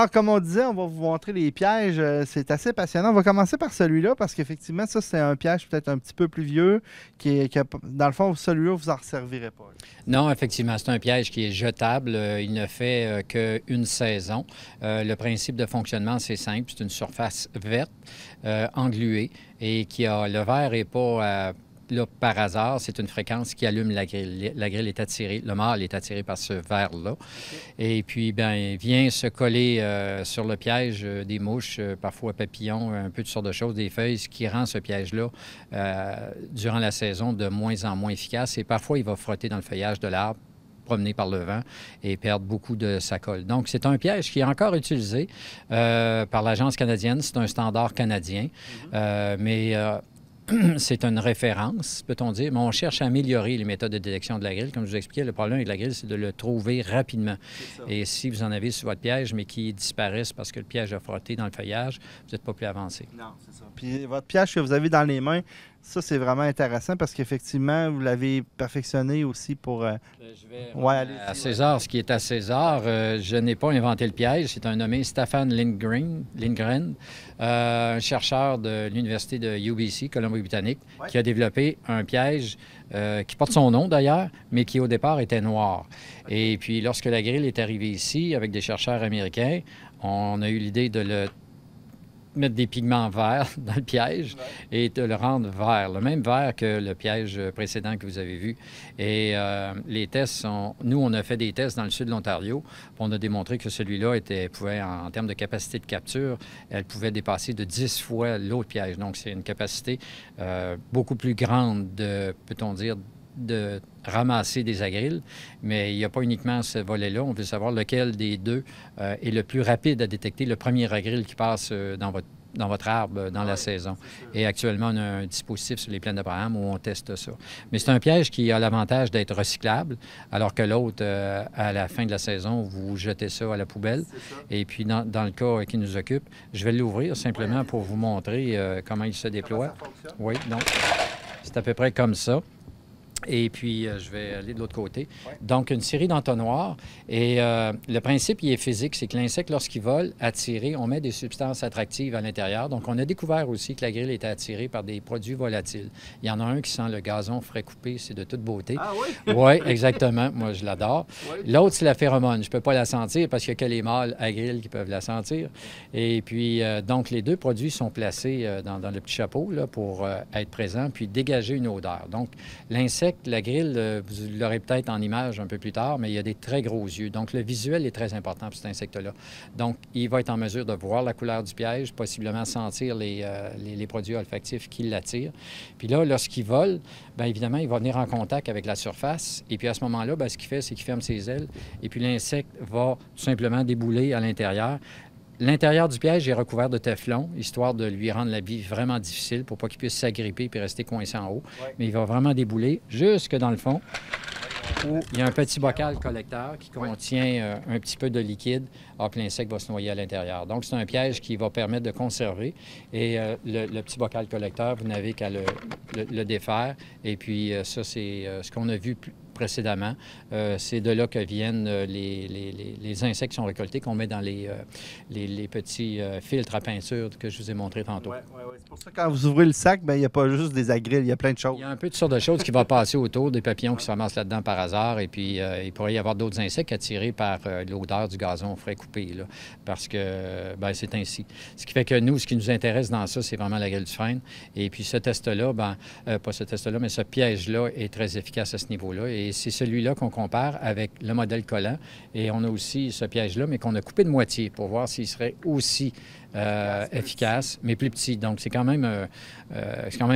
Alors, comme on disait, on va vous montrer les pièges. C'est assez passionnant. On va commencer par celui-là parce qu'effectivement, ça, c'est un piège peut-être un petit peu plus vieux dans le fond, celui-là, vous en resservirez pas. Non, effectivement, c'est un piège qui est jetable. Il ne fait qu'une saison. Le principe de fonctionnement, c'est simple. C'est une surface verte, engluée, et qui a le verre n'est pas là, par hasard, c'est une fréquence qui allume la grille. La grille est attirée, le mâle est attiré par ce verre-là. Okay. Et puis, bien, il vient se coller sur le piège des mouches, parfois papillons, un peu de sortes de choses, des feuilles, ce qui rend ce piège-là, durant la saison, de moins en moins efficace. Et parfois, il va frotter dans le feuillage de l'arbre, promené par le vent et perdre beaucoup de sa colle. Donc, c'est un piège qui est encore utilisé par l'Agence canadienne. C'est un standard canadien, mais c'est une référence, peut-on dire, mais on cherche à améliorer les méthodes de détection de la grille. Comme je vous expliquais, le problème avec la grille, c'est de le trouver rapidement. Et si vous en avez sur votre piège, mais qui disparaissent parce que le piège a frotté dans le feuillage, vous n'êtes pas plus avancé. Non, c'est ça. Puis votre piège que vous avez dans les mains, ça, c'est vraiment intéressant parce qu'effectivement, vous l'avez perfectionné aussi pour... Je vais à César, ce qui est à César. Je n'ai pas inventé le piège. C'est un nommé Stefan Lindgren, un chercheur de l'Université de UBC, Colombie-Britannique, qui a développé un piège qui porte son nom d'ailleurs, mais qui au départ était noir. Et puis, lorsque la grille est arrivée ici, avec des chercheurs américains, on a eu l'idée de mettre des pigments verts dans le piège et de le rendre vert, le même vert que le piège précédent que vous avez vu. Et les tests sont... Nous, on a fait des tests dans le sud de l'Ontario. On a démontré que celui-là pouvait, en termes de capacité de capture, elle pouvait dépasser de 10 fois l'autre piège. Donc, c'est une capacité beaucoup plus grande de, peut-on dire, de ramasser des agrilles, mais il n'y a pas uniquement ce volet-là. On veut savoir lequel des deux est le plus rapide à détecter le premier agrille qui passe dans votre arbre dans la saison. Et actuellement, on a un dispositif sur les plaines d'Abraham où on teste ça. Mais c'est un piège qui a l'avantage d'être recyclable, alors que l'autre, à la fin de la saison, vous jetez ça à la poubelle. Et puis, dans le cas qui nous occupe, je vais l'ouvrir simplement pour vous montrer comment il se déploie. Oui, donc, c'est à peu près comme ça. Et puis, je vais aller de l'autre côté. Donc, une série d'entonnoirs. Et le principe, il est physique. C'est que l'insecte, lorsqu'il vole, attiré, on met des substances attractives à l'intérieur. Donc, on a découvert aussi que la grille était attirée par des produits volatiles. Il y en a un qui sent le gazon frais coupé. C'est de toute beauté. Ah oui? Oui, exactement. Moi, je l'adore. L'autre, c'est la phéromone. Je ne peux pas la sentir parce qu'il n'y a que les mâles à grille qui peuvent la sentir. Et puis, donc, les deux produits sont placés dans le petit chapeau là, pour être présents puis dégager une odeur. Donc, l'insecte, la grille, vous l'aurez peut-être en image un peu plus tard, mais il y a des très gros yeux. Donc, le visuel est très important pour cet insecte-là. Donc, il va être en mesure de voir la couleur du piège, possiblement sentir les produits olfactifs qui l'attirent. Puis là, lorsqu'il vole, bien évidemment, il va venir en contact avec la surface. Et puis à ce moment-là, bien, ce qu'il fait, c'est qu'il ferme ses ailes. Et puis l'insecte va tout simplement débouler à l'intérieur. L'intérieur du piège est recouvert de téflon, histoire de lui rendre la vie vraiment difficile pour pas qu'il puisse s'agripper et rester coincé en haut. Mais il va vraiment débouler jusque dans le fond, où il y a un petit bocal collecteur qui contient un petit peu de liquide, alors que l'insecte va se noyer à l'intérieur. Donc, c'est un piège qui va permettre de conserver. Et le petit bocal collecteur, vous n'avez qu'à le défaire. Et puis, ça, c'est ce qu'on a vu précédemment. C'est de là que viennent les insectes qui sont récoltés, qu'on met dans les petits filtres à peinture que je vous ai montrés tantôt. Oui. C'est pour ça que quand vous ouvrez le sac, il n'y a pas juste des agrilles, il y a plein de choses. Il y a un peu de sortes de choses qui vont passer autour, des papillons qui se ramassent là-dedans par hasard, et puis il pourrait y avoir d'autres insectes attirés par l'odeur du gazon frais coupé, là, parce que c'est ainsi. Ce qui fait que nous, ce qui nous intéresse dans ça, c'est vraiment la grille du frêne. Et puis ce test-là, pas ce test-là, mais ce piège-là est très efficace à ce niveau-là. Et c'est celui-là qu'on compare avec le modèle collant. Et on a aussi ce piège-là, mais qu'on a coupé de moitié pour voir s'il serait aussi efficace, mais plus petit. Donc, c'est quand même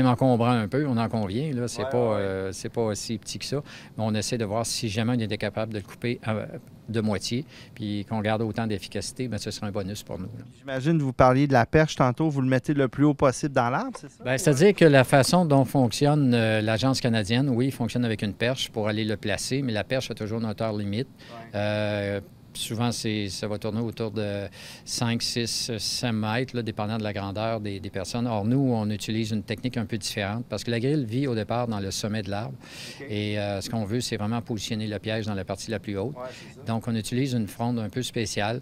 encombrant un peu, on en convient. Là, c'est pas aussi petit que ça. Mais on essaie de voir si jamais on était capable de le couper de moitié, puis qu'on garde autant d'efficacité, bien, ce serait un bonus pour nous. J'imagine que vous parliez de la perche tantôt, vous le mettez le plus haut possible dans l'arbre, c'est ça? Bien, c'est-à-dire que la façon dont fonctionne l'Agence canadienne, oui, fonctionne avec une perche pour aller le placer, mais la perche a toujours une hauteur limite. souvent, ça va tourner autour de 5, 6, 7 mètres, là, dépendant de la grandeur des personnes. Or, nous, on utilise une technique un peu différente parce que la grille vit au départ dans le sommet de l'arbre. Okay. Et ce qu'on veut, c'est vraiment positionner le piège dans la partie la plus haute. Ouais, donc, on utilise une fronde un peu spéciale.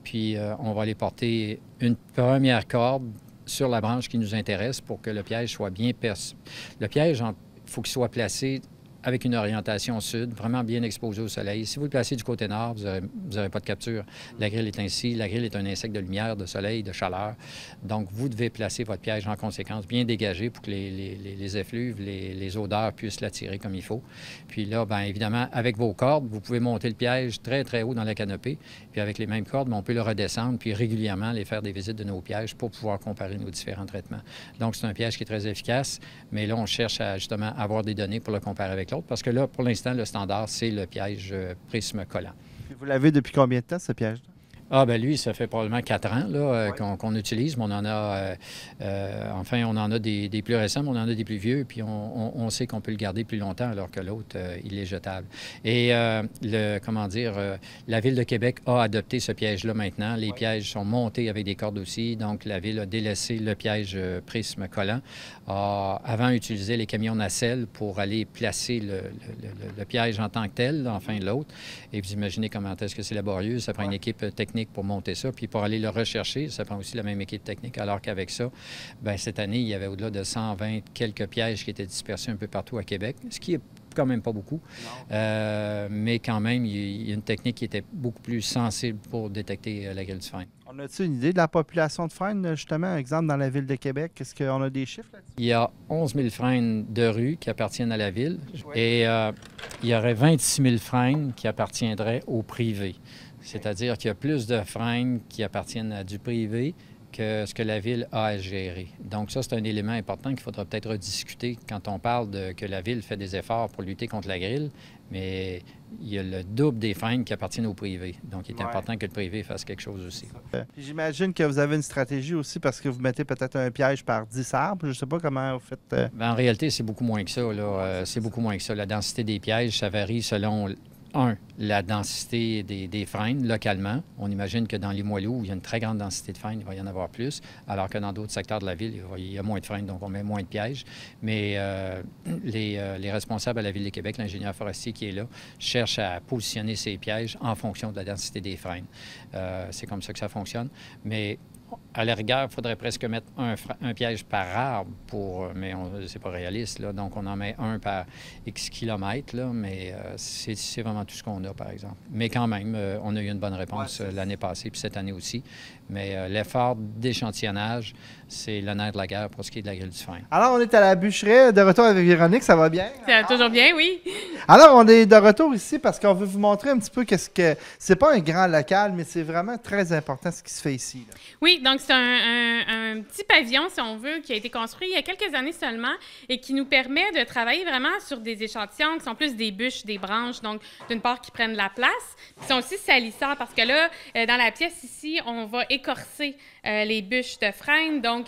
Puis, on va aller porter une première corde sur la branche qui nous intéresse pour que le piège soit bien perçu. Le piège, il faut qu'il soit placé avec une orientation sud, vraiment bien exposé au soleil. Si vous le placez du côté nord, vous n'aurez pas de capture. La grille est ainsi. La grille est un insecte de lumière, de soleil, de chaleur. Donc, vous devez placer votre piège en conséquence, bien dégagé pour que les effluves, les odeurs puissent l'attirer comme il faut. Puis là, bien évidemment, avec vos cordes, vous pouvez monter le piège très, très haut dans la canopée. Puis avec les mêmes cordes, on peut le redescendre, puis régulièrement aller faire des visites de nos pièges pour pouvoir comparer nos différents traitements. Donc, c'est un piège qui est très efficace, mais là, on cherche à justement avoir des données pour le comparer avec l'autre, parce que là, pour l'instant, le standard, c'est le piège prisme collant. Puis vous l'avez depuis combien de temps, ce piège-là? Ah, bien lui, ça fait probablement 4 ans là, qu'on utilise, mais on en a, enfin, on en a des plus récents, mais on en a des plus vieux, puis on sait qu'on peut le garder plus longtemps, alors que l'autre, il est jetable. Et la Ville de Québec a adopté ce piège-là maintenant. Les pièges sont montés avec des cordes aussi, donc la Ville a délaissé le piège prisme collant. Avant, utilisait les camions nacelles pour aller placer le piège en tant que tel, enfin l'autre. Et vous imaginez comment est-ce que c'est laborieux, ça prend une équipe technique pour monter ça, puis pour aller le rechercher, ça prend aussi la même équipe technique, alors qu'avec ça, bien, cette année, il y avait au-delà de 120 quelques pièges qui étaient dispersés un peu partout à Québec, ce qui est quand même pas beaucoup, mais quand même, il y a une technique qui était beaucoup plus sensible pour détecter la grille du frêne. On a-t-il une idée de la population de frênes, justement, exemple, dans la Ville de Québec? Est-ce qu'on a des chiffres là-dessus? Il y a 11 000 frênes de rue qui appartiennent à la Ville et il y aurait 26 000 frênes qui appartiendraient au privé. C'est-à-dire qu'il y a plus de frênes qui appartiennent à du privé que ce que la Ville a à gérer. Donc ça, c'est un élément important qu'il faudra peut-être rediscuter quand on parle que la Ville fait des efforts pour lutter contre la grille, mais il y a le double des frênes qui appartiennent au privé. Donc il est important que le privé fasse quelque chose aussi. J'imagine que vous avez une stratégie aussi parce que vous mettez peut-être un piège par 10 arbres. Je ne sais pas comment vous faites... Bien, en réalité, c'est beaucoup moins que ça. C'est beaucoup moins que ça. La densité des pièges, ça varie selon... la densité des frênes localement. On imagine que dans les Limoilou, où il y a une très grande densité de frênes, il va y en avoir plus, alors que dans d'autres secteurs de la ville, il y a moins de frênes, donc on met moins de pièges. Mais les responsables à la Ville de Québec, l'ingénieur forestier qui est là, cherche à positionner ses pièges en fonction de la densité des frênes. C'est comme ça que ça fonctionne. Mais à la rigueur, il faudrait presque mettre un piège par arbre, mais c'est pas réaliste, là. Donc, on en met un par X kilomètres, là, mais c'est vraiment tout ce qu'on a, par exemple. Mais quand même, on a eu une bonne réponse l'année passée, puis cette année aussi. Mais l'effort d'échantillonnage, c'est le nerf de la guerre pour ce qui est de la grille du frêne. Alors, on est à la bûcherie, de retour avec Véronique, ça va bien? Ça va toujours bien, oui. Alors, on est de retour ici parce qu'on veut vous montrer un petit peu qu'est-ce que... C'est pas un grand local, mais c'est vraiment très important ce qui se fait ici, là. Oui, donc c'est un petit pavillon, si on veut, qui a été construit il y a quelques années seulement et qui nous permet de travailler vraiment sur des échantillons qui sont plus des bûches, des branches, donc d'une part qui prennent de la place, qui sont aussi salissants parce que là, dans la pièce ici, on va écorcer les bûches de frêne. Donc,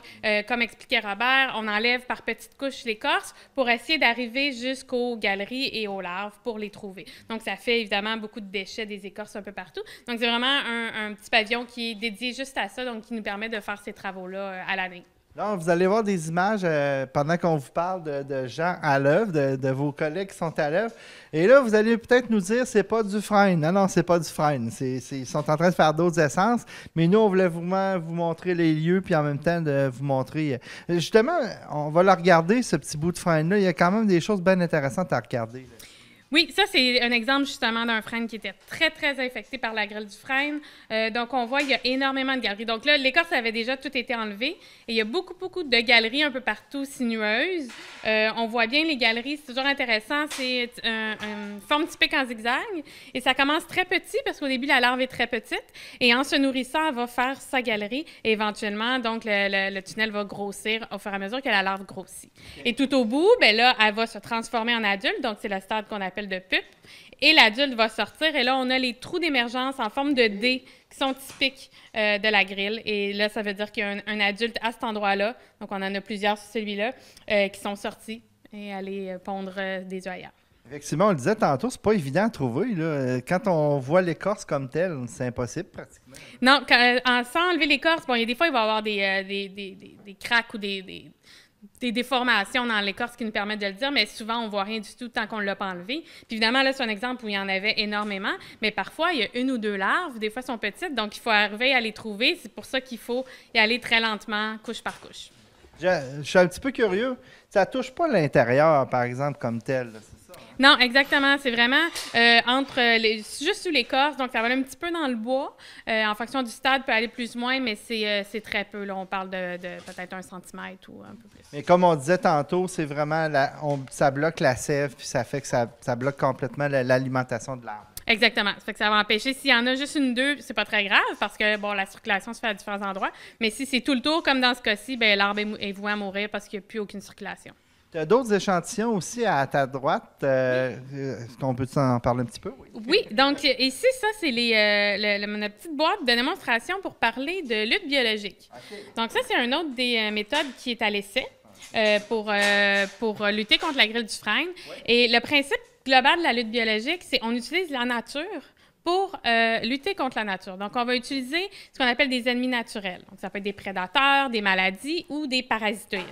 comme expliquait Robert, on enlève par petites couches l'écorce pour essayer d'arriver jusqu'aux galeries et aux larves pour les trouver. Donc, ça fait évidemment beaucoup de déchets, des écorces un peu partout. Donc, c'est vraiment un petit pavillon qui est dédié juste à ça, donc qui nous permet de faire ces travaux-là à l'année. Là, vous allez voir des images pendant qu'on vous parle de gens à l'œuvre, de vos collègues qui sont à l'œuvre. Et là, vous allez peut-être nous dire c'est pas du frêne. Non, c'est pas du frêne. Ils sont en train de faire d'autres essences. Mais nous, on voulait vraiment vous montrer les lieux puis en même temps de vous montrer. Justement, on va le regarder, ce petit bout de frêne-là. Il y a quand même des choses bien intéressantes à regarder, là. Oui, ça, c'est un exemple justement d'un frêne qui était très, très infecté par la grille du frêne. Donc, on voit qu'il y a énormément de galeries. Donc là, l'écorce avait déjà tout été enlevé et il y a beaucoup, beaucoup de galeries un peu partout sinueuses. On voit bien les galeries, c'est toujours intéressant. C'est une forme typique en zigzag et ça commence très petit parce qu'au début, la larve est très petite et en se nourrissant, elle va faire sa galerie et éventuellement, donc, le tunnel va grossir au fur et à mesure que la larve grossit. Et tout au bout, bien là, elle va se transformer en adulte. Donc, c'est le stade qu'on appelle de pupe, et l'adulte va sortir, et là, on a les trous d'émergence en forme de D qui sont typiques de la grille, et là, ça veut dire qu'il y a un adulte à cet endroit-là, donc on en a plusieurs sur celui-là, qui sont sortis et aller pondre des œufs ailleurs. Effectivement, on le disait tantôt, c'est pas évident à trouver. Là. Quand on voit l'écorce comme telle, c'est impossible pratiquement. Non, sans enlever l'écorce, bon, il y a des fois, il va y avoir des craques ou des déformations dans l'écorce qui nous permettent de le dire, mais souvent, on ne voit rien du tout tant qu'on ne l'a pas enlevé. Puis évidemment, là, c'est un exemple où il y en avait énormément, mais parfois, il y a une ou deux larves, des fois, elles sont petites, donc il faut arriver à les trouver. C'est pour ça qu'il faut y aller très lentement, couche par couche. Je suis un petit peu curieux. Ça ne touche pas l'intérieur, par exemple, comme tel. Là, c'est ça? Non, exactement. C'est vraiment juste sous l'écorce, donc ça va aller un petit peu dans le bois. En fonction du stade, peut aller plus ou moins, mais c'est très peu. Là. On parle de peut-être 1 centimètre ou un peu plus. Mais comme on disait tantôt, c'est vraiment ça bloque la sève, puis ça fait que ça bloque complètement l'alimentation de l'arbre. Exactement. Ça fait que ça va empêcher. S'il y en a juste une, deux, c'est pas très grave parce que bon, la circulation se fait à différents endroits. Mais si c'est tout le tour, comme dans ce cas-ci, ben l'arbre est voué à mourir parce qu'il n'y a plus aucune circulation. Tu as d'autres échantillons aussi à ta droite. On peut en parler un petit peu? Oui. Donc, ici, ça, c'est notre petite boîte de démonstration pour parler de lutte biologique. Okay. Donc, ça, c'est une autre des méthodes qui est à l'essai pour lutter contre la grille du frêne. Ouais. Et le principe global de la lutte biologique, c'est qu'on utilise la nature pour lutter contre la nature. Donc, on va utiliser ce qu'on appelle des ennemis naturels. Donc, ça peut être des prédateurs, des maladies ou des parasitoïdes.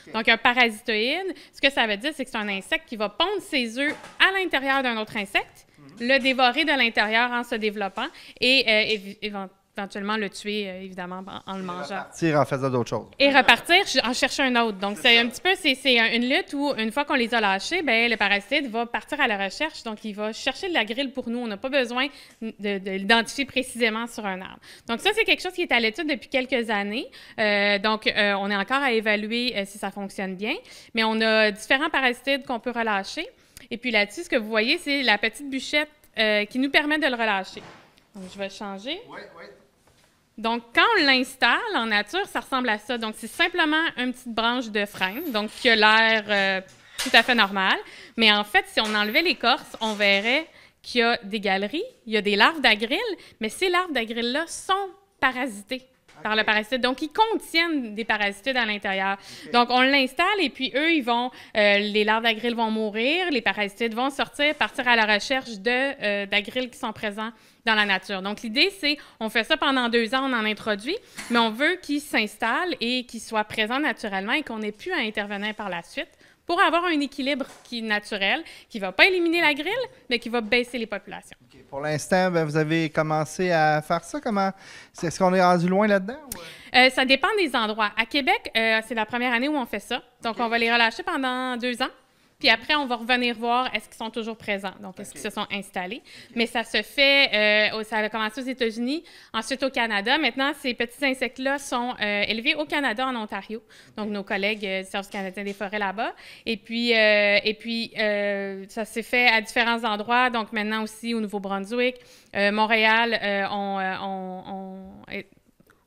Okay. Donc, un parasitoïde, ce que ça veut dire, c'est que c'est un insecte qui va pondre ses œufs à l'intérieur d'un autre insecte, le dévorer de l'intérieur en se développant et éventuellement le tuer, évidemment, en le mangeant. Repartir en faisant d'autres choses. Et repartir en chercher un autre. Donc, c'est un petit peu, c'est une lutte où, une fois qu'on les a lâchés, bien, le parasite va partir à la recherche. Donc, il va chercher de la grille pour nous. On n'a pas besoin de l'identifier précisément sur un arbre. Donc, ça, c'est quelque chose qui est à l'étude depuis quelques années. Donc, on est encore à évaluer si ça fonctionne bien. Mais on a différents parasitides qu'on peut relâcher. Et puis là-dessus, ce que vous voyez, c'est la petite bûchette qui nous permet de le relâcher. Donc, je vais changer. Oui, oui. Donc, quand on l'installe en nature, ça ressemble à ça. Donc, c'est simplement une petite branche de frêne, donc qui a l'air tout à fait normal. Mais en fait, si on enlevait l'écorce, on verrait qu'il y a des galeries, il y a des larves d'agriles, mais ces larves d'agriles-là sont parasitées par le parasite. Donc, ils contiennent des parasitides à l'intérieur. Okay. Donc, on l'installe et puis eux, les larves d'agriles vont mourir, les parasitides vont sortir, partir à la recherche d'agriles qui sont présents dans la nature. Donc, l'idée, c'est, on fait ça pendant 2 ans, on en introduit, mais on veut qu'ils s'installent et qu'ils soient présents naturellement et qu'on n'ait plus à intervenir par la suite pour avoir un équilibre qui est naturel, qui ne va pas éliminer la grille, mais qui va baisser les populations. Okay. Pour l'instant, vous avez commencé à faire ça. Comment? Est-ce qu'on est rendu loin là-dedans? Ou... ça dépend des endroits. À Québec, c'est la première année où on fait ça. Donc, on va les relâcher pendant 2 ans. Puis après, on va revenir voir est-ce qu'ils sont toujours présents. Donc, est-ce qu'ils se sont installés. Mais ça se fait, ça a commencé aux États-Unis, ensuite au Canada. Maintenant, ces petits insectes-là sont élevés au Canada, en Ontario. Donc, nos collègues du Service canadien des forêts là-bas. Et puis ça s'est fait à différents endroits. Donc, maintenant aussi au Nouveau-Brunswick, Montréal,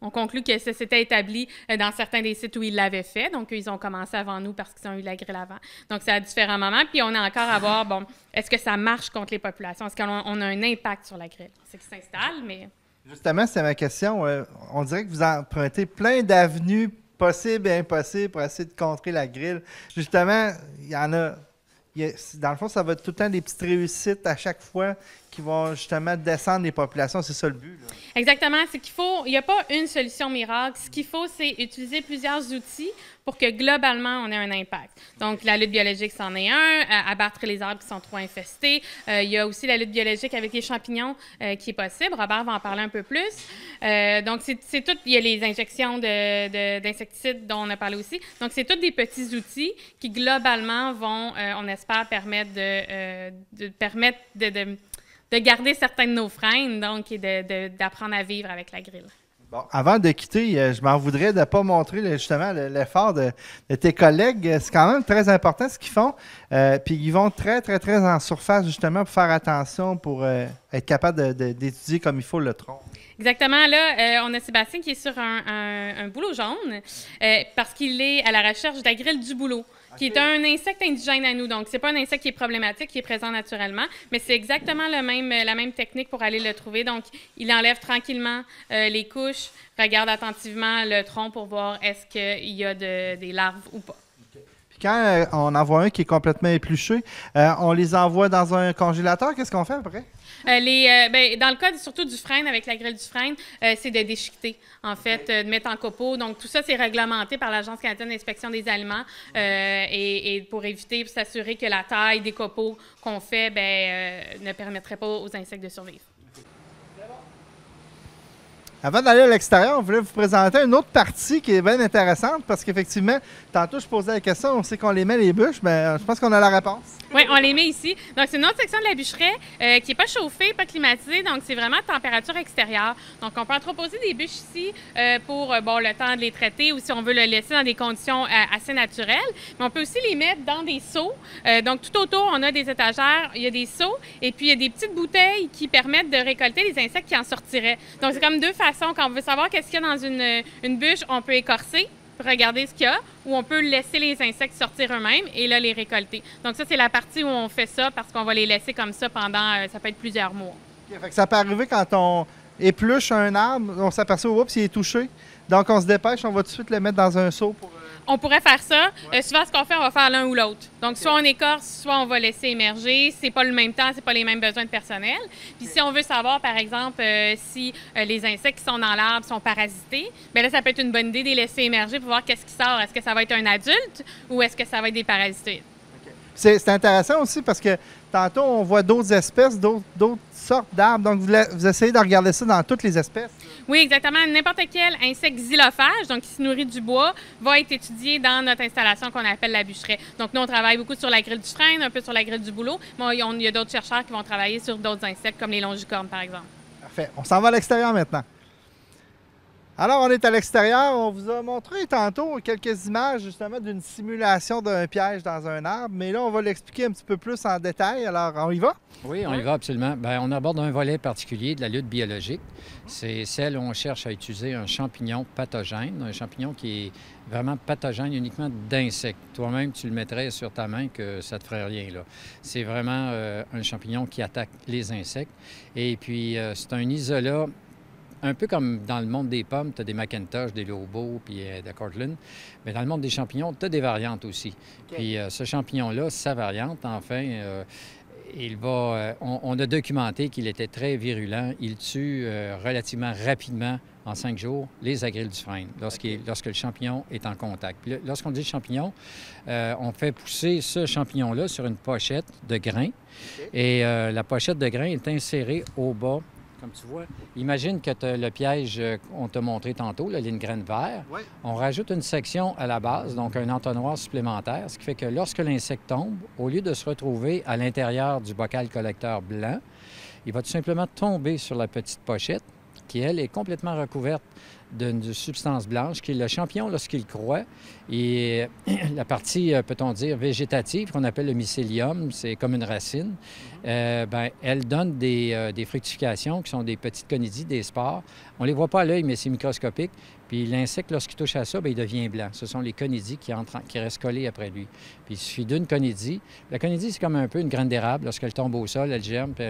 on conclut que ça s'était établi dans certains des sites où ils l'avaient fait. Donc, ils ont commencé avant nous parce qu'ils ont eu la grille avant. Donc, c'est à différents moments. Puis, on a encore à voir, bon, est-ce que ça marche contre les populations? Est-ce qu'on a un impact sur la grille? C'est qu'ils s'installent, mais... Justement, c'est ma question. On dirait que vous empruntez plein d'avenues possibles et impossibles pour essayer de contrer la grille. Justement, il y en a... Dans le fond, ça va être tout le temps des petites réussites à chaque fois qui vont justement descendre les populations. C'est ça le but. Là. Exactement. C'est il n'y a pas une solution miracle. Ce qu'il faut, c'est utiliser plusieurs outils pour que globalement, on ait un impact. Donc, la lutte biologique, c'en est un. Abattre les arbres qui sont trop infestés. Il y a aussi la lutte biologique avec les champignons qui est possible. Robert va en parler un peu plus. Donc, c'est tout. Il y a les injections d'insecticides dont on a parlé aussi. Donc, c'est tous des petits outils qui, globalement, vont, on espère, permettre de garder certains de nos freins, donc, et d'apprendre à vivre avec la grille. Bon, avant de quitter, je m'en voudrais de ne pas montrer justement l'effort de tes collègues. C'est quand même très important ce qu'ils font. Puis ils vont très, très, très en surface justement pour faire attention, pour être capable d'étudier comme il faut le tronc. Exactement. Là, on a Sébastien qui est sur un bouleau jaune parce qu'il est à la recherche de la grille du bouleau, qui est un insecte indigène à nous. Donc, ce n'est pas un insecte qui est problématique, qui est présent naturellement, mais c'est exactement la même technique pour aller le trouver. Donc, il enlève tranquillement les couches, regarde attentivement le tronc pour voir est-ce qu'il y a des larves ou pas. Puis quand on en voit un qui est complètement épluché, on les envoie dans un congélateur. Qu'est-ce qu'on fait après? Dans le cas surtout du frêne, avec la grille du frêne, c'est de déchiqueter, en fait, de mettre en copeaux. Donc, tout ça, c'est réglementé par l'Agence canadienne d'inspection des aliments et pour éviter, pour s'assurer que la taille des copeaux qu'on fait ne permettrait pas aux insectes de survivre. Avant d'aller à l'extérieur, on voulait vous présenter une autre partie qui est bien intéressante parce qu'effectivement, tantôt je posais la question, on sait qu'on les met les bûches, mais je pense qu'on a la réponse. Oui, on les met ici. Donc, c'est une autre section de la bûcherie qui n'est pas chauffée, pas climatisée, donc c'est vraiment température extérieure. Donc, on peut entreposer des bûches ici pour le temps de les traiter ou si on veut le laisser dans des conditions assez naturelles. Mais on peut aussi les mettre dans des seaux. Donc, tout autour, on a des étagères, il y a des seaux et puis il y a des petites bouteilles qui permettent de récolter les insectes qui en sortiraient. Donc, c'est comme deux façons. Quand on veut savoir qu'est-ce qu'il y a dans une bûche, on peut écorcer, regarder ce qu'il y a, ou on peut laisser les insectes sortir eux-mêmes et là, les récolter. Donc ça, c'est la partie où on fait ça parce qu'on va les laisser comme ça pendant, ça peut être plusieurs mois. Okay, fait que ça peut arriver quand on épluche un arbre, on s'aperçoit, oups, il est touché. Donc on se dépêche, on va tout de suite le mettre dans un seau pour... On pourrait faire ça. Souvent, ce qu'on fait, on va faire l'un ou l'autre. Donc, soit on écorce, soit on va laisser émerger. C'est pas le même temps, c'est pas les mêmes besoins de personnel. Puis, si on veut savoir, par exemple, si les insectes qui sont dans l'arbre sont parasités, bien là, ça peut être une bonne idée de les laisser émerger pour voir qu'est-ce qui sort. Est-ce que ça va être un adulte ou est-ce que ça va être des parasites? Okay. C'est intéressant aussi parce que tantôt, on voit d'autres espèces, d'autres sortes d'arbres. Donc, vous essayez de regarder ça dans toutes les espèces. Oui, exactement. N'importe quel insecte xylophage, donc qui se nourrit du bois, va être étudié dans notre installation qu'on appelle la bûcherie. Donc, nous, on travaille beaucoup sur la grille du frêne, un peu sur la grille du bouleau, mais il y a d'autres chercheurs qui vont travailler sur d'autres insectes, comme les longicornes, par exemple. Parfait. On s'en va à l'extérieur maintenant. Alors, on est à l'extérieur. On vous a montré tantôt quelques images, justement, d'une simulation d'un piège dans un arbre. Mais là, on va l'expliquer un petit peu plus en détail. Alors, on y va? Oui, on y va absolument. Bien, on aborde un volet particulier de la lutte biologique. C'est celle où on cherche à utiliser un champignon pathogène, un champignon qui est vraiment pathogène uniquement d'insectes. Toi-même, tu le mettrais sur ta main que ça ne te ferait rien, là. C'est vraiment un champignon qui attaque les insectes. Et puis, c'est un isolat. Un peu comme dans le monde des pommes, tu as des Macintosh, des Lobo, puis des Cortland. Mais dans le monde des champignons, tu as des variantes aussi. Okay. Puis ce champignon-là, sa variante, enfin, on a documenté qu'il était très virulent. Il tue relativement rapidement, en 5 jours, les agrilles du frêne, lorsque le champignon est en contact. Puis lorsqu'on dit champignon, on fait pousser ce champignon-là sur une pochette de grains. Okay. Et la pochette de grains est insérée au bas. Comme tu vois, imagine que tu as le piège qu'on t'a montré tantôt, la ligne graine vert. Oui. On rajoute une section à la base, donc un entonnoir supplémentaire, ce qui fait que lorsque l'insecte tombe, au lieu de se retrouver à l'intérieur du bocal collecteur blanc, il va tout simplement tomber sur la petite pochette qui, elle, est complètement recouverte d'une substance blanche qui est le champignon lorsqu'il croît. Et la partie, peut-on dire, végétative qu'on appelle le mycélium, c'est comme une racine, elle donne des fructifications qui sont des petites conidies, des spores. On ne les voit pas à l'œil, mais c'est microscopique. Puis l'insecte, lorsqu'il touche à ça, bien, il devient blanc. Ce sont les conidies qui restent collées après lui. Puis il suffit d'une conidie. La conidie, c'est comme un peu une graine d'érable. Lorsqu'elle tombe au sol, elle germe, puis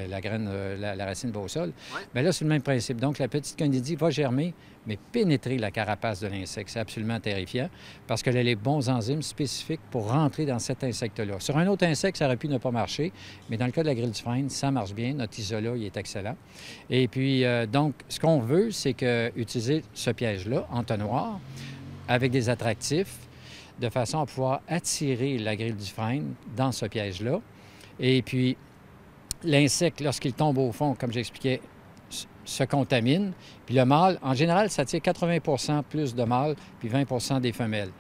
la graine, la racine va au sol. Ouais. Bien là, c'est le même principe. Donc la petite conidie va germer, mais pénétrer la carapace de l'insecte. C'est absolument terrifiant parce qu'elle a les bons enzymes spécifiques pour rentrer dans cet insecte-là. Sur un autre insecte, ça aurait pu ne pas marcher, mais dans le cas de la grille du frêne, ça marche bien. Notre isolat, il est excellent. Et puis, donc, ce qu'on veut, c'est utiliser ce piège-là, entonnoir, avec des attractifs, de façon à pouvoir attirer la grille du frêne dans ce piège-là. Et puis, l'insecte, lorsqu'il tombe au fond, comme j'expliquais, se contamine. Puis le mâle, en général, ça tire 80 plus de mâles, puis 20 des femelles.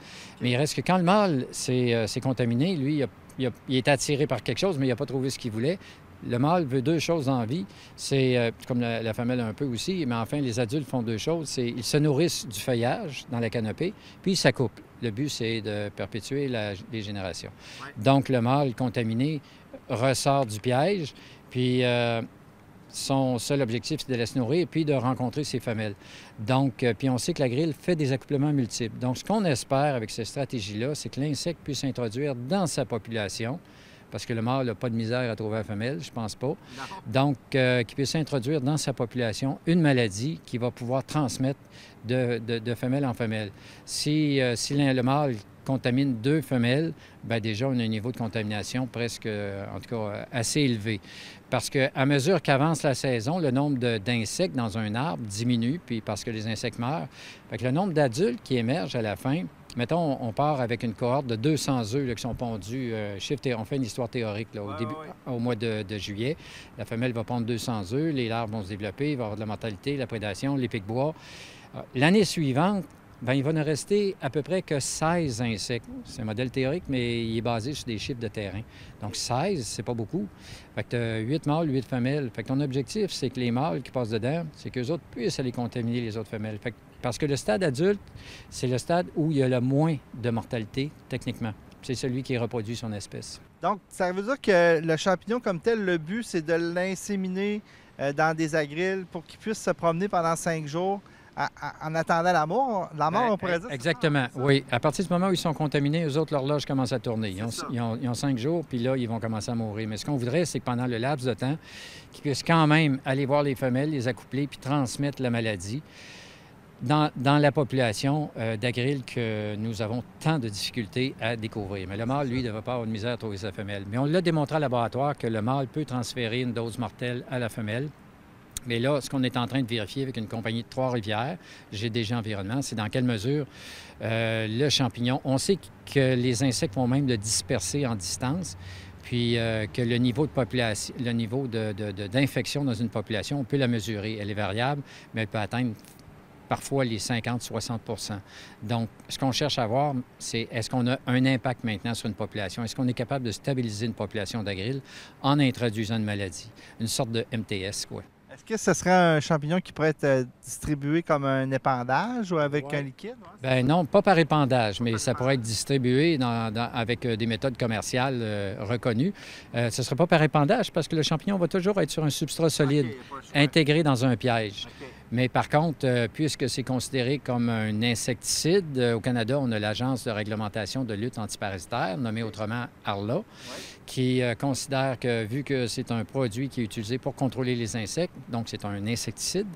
Mais il reste que quand le mâle s'est contaminé, lui, il est attiré par quelque chose, mais il n'a pas trouvé ce qu'il voulait. Le mâle veut 2 choses en vie. C'est comme la femelle un peu aussi, mais enfin, les adultes font 2 choses. Ils se nourrissent du feuillage dans la canopée, puis ils s'accouplent. Le but, c'est de perpétuer les générations. Ouais. Donc, le mâle contaminé ressort du piège, puis son seul objectif, c'est de la se nourrir et puis de rencontrer ses femelles. Donc, puis on sait que la grille fait des accouplements multiples. Donc, ce qu'on espère avec cette stratégie-là, c'est que l'insecte puisse s'introduire dans sa population, parce que le mâle n'a pas de misère à trouver la femelle, je pense pas. Non. Donc, qu'il puisse introduire dans sa population une maladie qui va pouvoir transmettre de femelle en femelle. Si le mâle contamine 2 femelles, bien déjà, on a un niveau de contamination presque, en tout cas, assez élevé. Parce qu'à mesure qu'avance la saison, le nombre d'insectes dans un arbre diminue, puis parce que les insectes meurent. Fait que le nombre d'adultes qui émergent à la fin, mettons, on part avec une cohorte de 200 œufs là, qui sont pondus. On fait une histoire théorique là, au mois de juillet. La femelle va pondre 200 œufs, les larves vont se développer, il va y avoir de la mortalité, la prédation, les pics-bois. L'année suivante, bien, il va ne rester à peu près que 16 insectes. C'est un modèle théorique, mais il est basé sur des chiffres de terrain. Donc 16, c'est pas beaucoup. Fait que tu as 8 mâles, 8 femelles. Fait que ton objectif, c'est que les mâles qui passent dedans, c'est qu'eux autres puissent aller contaminer les autres femelles. Fait que, parce que le stade adulte, c'est le stade où il y a le moins de mortalité, techniquement. C'est celui qui reproduit son espèce. Donc, ça veut dire que le champignon comme tel, le but, c'est de l'inséminer dans des agriles pour qu'il puisse se promener pendant 5 jours en attendant la mort, on pourrait dire? Exactement, oui. À partir du moment où ils sont contaminés, eux autres, l'horloge commence à tourner. Ils ont 5 jours, puis là, ils vont commencer à mourir. Mais ce qu'on voudrait, c'est que pendant le laps de temps, qu'ils puissent quand même aller voir les femelles, les accoupler, puis transmettre la maladie dans la population d'agriles que nous avons tant de difficultés à découvrir. Mais le mâle, lui, ne devrait pas avoir de misère à trouver sa femelle. Mais on l'a démontré en laboratoire que le mâle peut transférer une dose mortelle à la femelle. Mais là, ce qu'on est en train de vérifier avec une compagnie de Trois-Rivières, GDG Environnement, c'est dans quelle mesure le champignon... On sait que les insectes vont même le disperser en distance, puis que le niveau de population, le niveau d'infection dans une population, on peut la mesurer. Elle est variable, mais elle peut atteindre parfois les 50-60 %. Donc, ce qu'on cherche à voir, c'est est-ce qu'on a un impact maintenant sur une population? Est-ce qu'on est capable de stabiliser une population d'agriles en introduisant une maladie? Une sorte de MTS, quoi. Est-ce que ce serait un champignon qui pourrait être distribué comme un épandage ou avec un liquide? Bien non, pas par épandage, mais ça pourrait être distribué avec des méthodes commerciales reconnues. Ce ne serait pas par épandage parce que le champignon va toujours être sur un substrat solide, intégré dans un piège. Mais par contre, puisque c'est considéré comme un insecticide, au Canada, on a l'Agence de réglementation de lutte antiparasitaire, nommée autrement ARLA, qui considère que, vu que c'est un produit qui est utilisé pour contrôler les insectes, donc c'est un insecticide,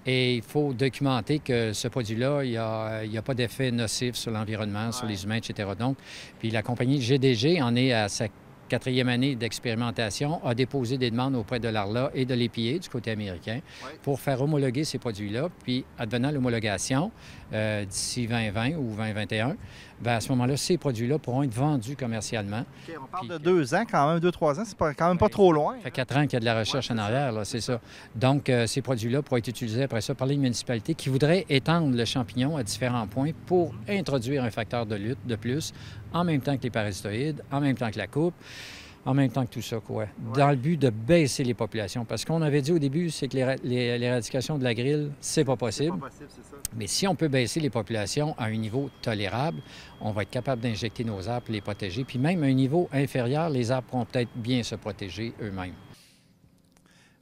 et il faut documenter que ce produit-là, il n'y a pas d'effet nocif sur l'environnement, sur les humains, etc. Donc, puis la compagnie GDG en est à sa 4e année d'expérimentation, a déposé des demandes auprès de l'ARLA et de l'EPA du côté américain pour faire homologuer ces produits-là. Puis, advenant l'homologation d'ici 2020 ou 2021, bien, à ce moment-là, ces produits-là pourront être vendus commercialement. OK, on parle de 2 ans quand même, 2-3 ans, c'est quand même pas trop loin. Ça fait 4 ans qu'il y a de la recherche en arrière, là, c'est ça. Donc, ces produits-là pourront être utilisés après ça par les municipalités qui voudraient étendre le champignon à différents points pour introduire un facteur de lutte de plus, en même temps que les parasitoïdes, en même temps que la coupe, en même temps que tout ça, quoi. Dans le but de baisser les populations. Parce qu'on avait dit au début, c'est que l'éradication de la grille, c'est pas possible. C'est pas possible, c'est ça. Mais si on peut baisser les populations à un niveau tolérable, on va être capable d'injecter nos arbres pour les protéger. Puis même à un niveau inférieur, les arbres pourront peut-être bien se protéger eux-mêmes.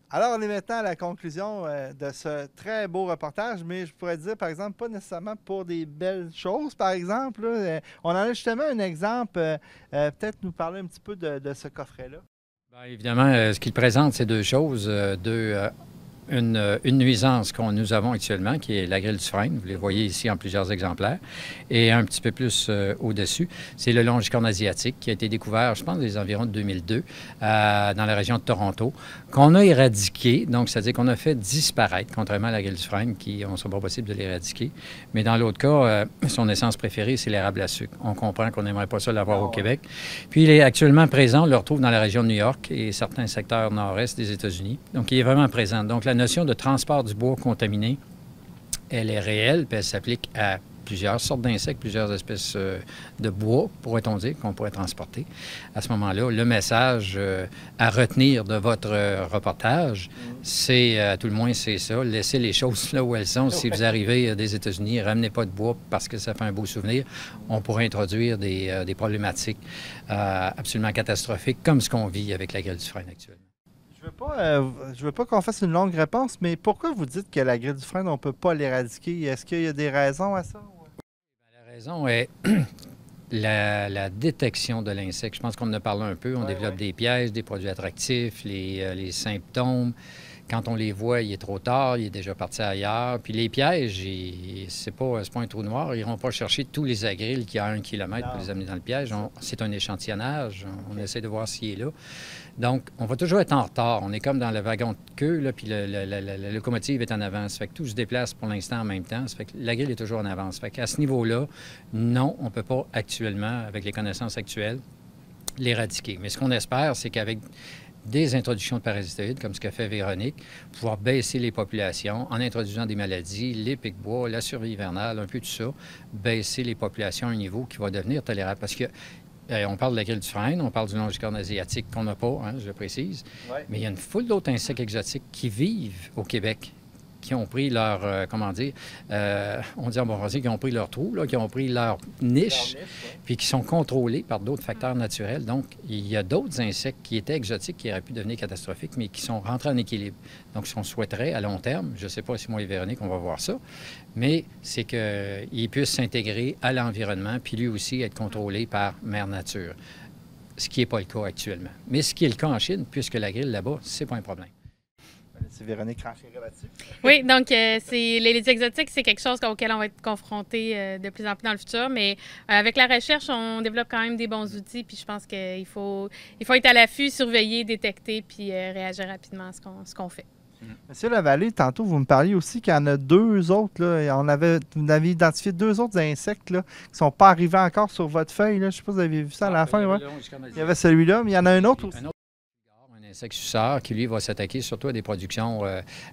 Alors, on est maintenant à la conclusion de ce très beau reportage, mais je pourrais dire, par exemple, pas nécessairement pour des belles choses, par exemple. Là. On en a justement un exemple. Peut-être nous parler un petit peu de ce coffret-là. Bien, évidemment, ce qu'il présente, c'est 2 choses. Une nuisance que nous avons actuellement, qui est la grille du frêne. Vous les voyez ici en plusieurs exemplaires. Et un petit peu plus au-dessus, c'est le longicorne asiatique qui a été découvert, je pense, des environs de 2002, dans la région de Toronto, qu'on a éradiqué. Donc, c'est-à-dire qu'on a fait disparaître, contrairement à la grille du frêne, qui ne sera pas possible de l'éradiquer. Mais dans l'autre cas, son essence préférée, c'est l'érable à sucre. On comprend qu'on n'aimerait pas ça l'avoir au Québec. Puis, il est actuellement présent, on le retrouve dans la région de New York et certains secteurs nord-est des États-Unis. Donc, il est vraiment présent. Donc, la notion de transport du bois contaminé, elle est réelle, puis elle s'applique à plusieurs sortes d'insectes, plusieurs espèces de bois, pourrait-on dire, qu'on pourrait transporter. À ce moment-là, le message à retenir de votre reportage, c'est, à tout le moins, c'est ça, laissez les choses là où elles sont. Si vous arrivez des États-Unis, ramenez pas de bois parce que ça fait un beau souvenir. On pourrait introduire des problématiques absolument catastrophiques, comme ce qu'on vit avec la grille du frêne actuellement. Je veux pas qu'on fasse une longue réponse, mais pourquoi vous dites que la grille du frêne, on ne peut pas l'éradiquer? Est-ce qu'il y a des raisons à ça? La raison est la détection de l'insecte. Je pense qu'on en a parlé un peu. On développe des pièges, des produits attractifs, les symptômes Quand on les voit, il est trop tard, il est déjà parti ailleurs. Puis les pièges, c'est pas un trou noir. Ils n'iront pas chercher tous les agrilles qu'il y a à 1 kilomètre pour les amener dans le piège. C'est un échantillonnage. On essaie de voir s'il est là. Donc, on va toujours être en retard. On est comme dans le wagon de queue, là, puis la locomotive est en avance. Ça fait que tout se déplace pour l'instant en même temps. Ça fait que la grille est toujours en avance. Ça fait qu'à ce niveau-là, non, on ne peut pas actuellement, avec les connaissances actuelles, l'éradiquer. Mais ce qu'on espère, c'est qu'avec des introductions de parasitoïdes, comme ce qu'a fait Véronique, pouvoir baisser les populations en introduisant des maladies, les pics-bois, la survie hivernale, un peu tout ça, baisser les populations à un niveau qui va devenir tolérable. Parce que on parle de la grille du frêne, on parle du longicorne asiatique qu'on n'a pas, hein, je le précise, mais il y a une foule d'autres insectes exotiques qui vivent au Québec, qui ont pris leur, on dit en bon français, qui ont pris leur trou, là, qui ont pris leur niche, puis qui sont contrôlés par d'autres facteurs naturels. Donc, il y a d'autres insectes qui étaient exotiques, qui auraient pu devenir catastrophiques, mais qui sont rentrés en équilibre. Donc, ce qu'on souhaiterait à long terme, je ne sais pas si moi et Véronique, on va voir ça, mais c'est qu'il puisse s'intégrer à l'environnement, puis lui aussi être contrôlé par Mère Nature, ce qui n'est pas le cas actuellement. Mais ce qui est le cas en Chine, puisque la grille là-bas, c'est pas un problème. C'est Véronique Rancher là-dessus. Oui, donc les exotiques, c'est quelque chose auquel on va être confronté de plus en plus dans le futur, mais avec la recherche, on développe quand même des bons outils, puis je pense qu'il faut être à l'affût, surveiller, détecter, puis réagir rapidement à ce qu'on fait. Monsieur Lavallée, tantôt, vous me parliez aussi qu'il y en a 2 autres. Là. Vous avez identifié 2 autres insectes là, qui ne sont pas arrivés encore sur votre feuille. Là. Je ne sais pas si vous avez vu ça à la fin. Ouais. Il y avait celui-là, mais il y en a un autre aussi. Un insecte suceur qui, lui, va s'attaquer surtout à des productions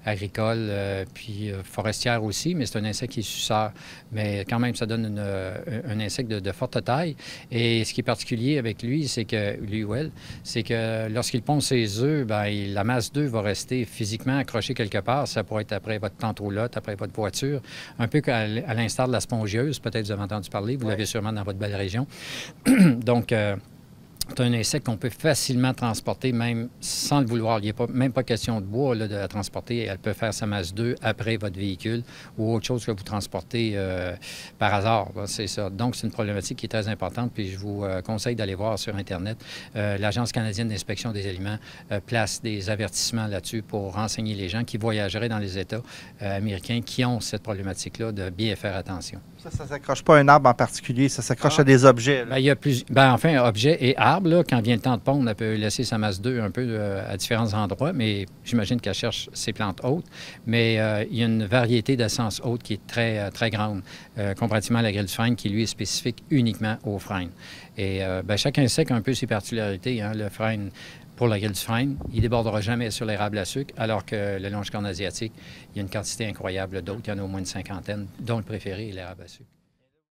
agricoles puis forestières aussi, mais c'est un insecte qui est suceur. Mais quand même, ça donne un insecte de forte taille. Et ce qui est particulier avec lui, c'est que, lui ou elle, c'est que lorsqu'il pond ses œufs, bien, la masse d'œufs va rester physiquement accrochée quelque part. Ça pourrait être après votre tente-roulotte, après votre voiture, un peu à l'instar de la spongieuse. Peut-être vous avez entendu parler, vous l'avez sûrement dans votre belle région. Donc, c'est un insecte qu'on peut facilement transporter, même sans le vouloir. Il n'y a même pas question de bois là, de la transporter. Elle peut faire sa masse d'œufs après votre véhicule ou autre chose que vous transportez par hasard. C'est ça. Donc, c'est une problématique qui est très importante. Puis, je vous conseille d'aller voir sur Internet. L'Agence canadienne d'inspection des aliments place des avertissements là-dessus pour renseigner les gens qui voyageraient dans les États américains qui ont cette problématique-là de bien faire attention. Ça ne s'accroche pas à un arbre en particulier, ça s'accroche à des objets. Bien, il y a enfin, objets et arbres, là, quand vient le temps de pondre, elle peut laisser sa masse d'œufs un peu à différents endroits, mais j'imagine qu'elle cherche ses plantes hautes. Mais il y a une variété d'essences hautes qui est très, très grande, comparativement à la grille du frêne, qui, lui, est spécifique uniquement au frêne. Et chaque insecte a un peu ses particularités. Hein. Le frêne, pour la grille du frêne, il ne débordera jamais sur l'érable à sucre, alors que le longicorne asiatique, il y a une quantité incroyable d'autres. Il y en a au moins une cinquantaine, dont le préféré est l'érable à sucre.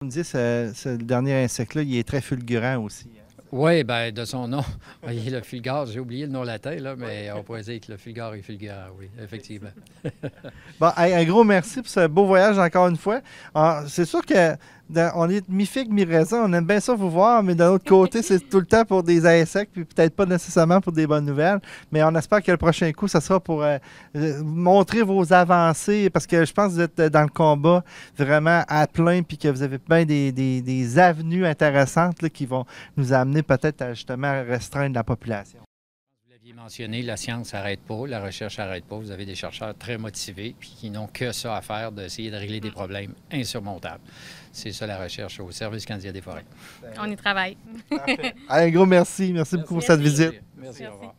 Vous me dites, ce dernier insecte-là, il est très fulgurant aussi. Oui, bien, de son nom. Il est le fulgare. J'ai oublié le nom latin, là, mais on pourrait dire que le fulgare est fulgurant, oui, effectivement. Bon, un gros merci pour ce beau voyage encore une fois. C'est sûr que on est mi-figue, mi-raisin. On aime bien ça vous voir, mais d'un autre côté, c'est tout le temps pour des insectes, puis peut-être pas nécessairement pour des bonnes nouvelles. Mais on espère que le prochain coup, ça sera pour montrer vos avancées, parce que je pense que vous êtes dans le combat vraiment à plein, puis que vous avez bien des avenues intéressantes là, qui vont nous amener peut-être à justement restreindre la population. Vous l'aviez mentionné, la science n'arrête pas, la recherche n'arrête pas. Vous avez des chercheurs très motivés puis qui n'ont que ça à faire, d'essayer de régler des problèmes insurmontables. C'est ça la recherche au Service canadien des forêts. On y travaille. Parfait. Un gros merci. Merci beaucoup pour cette visite. Merci. Au revoir.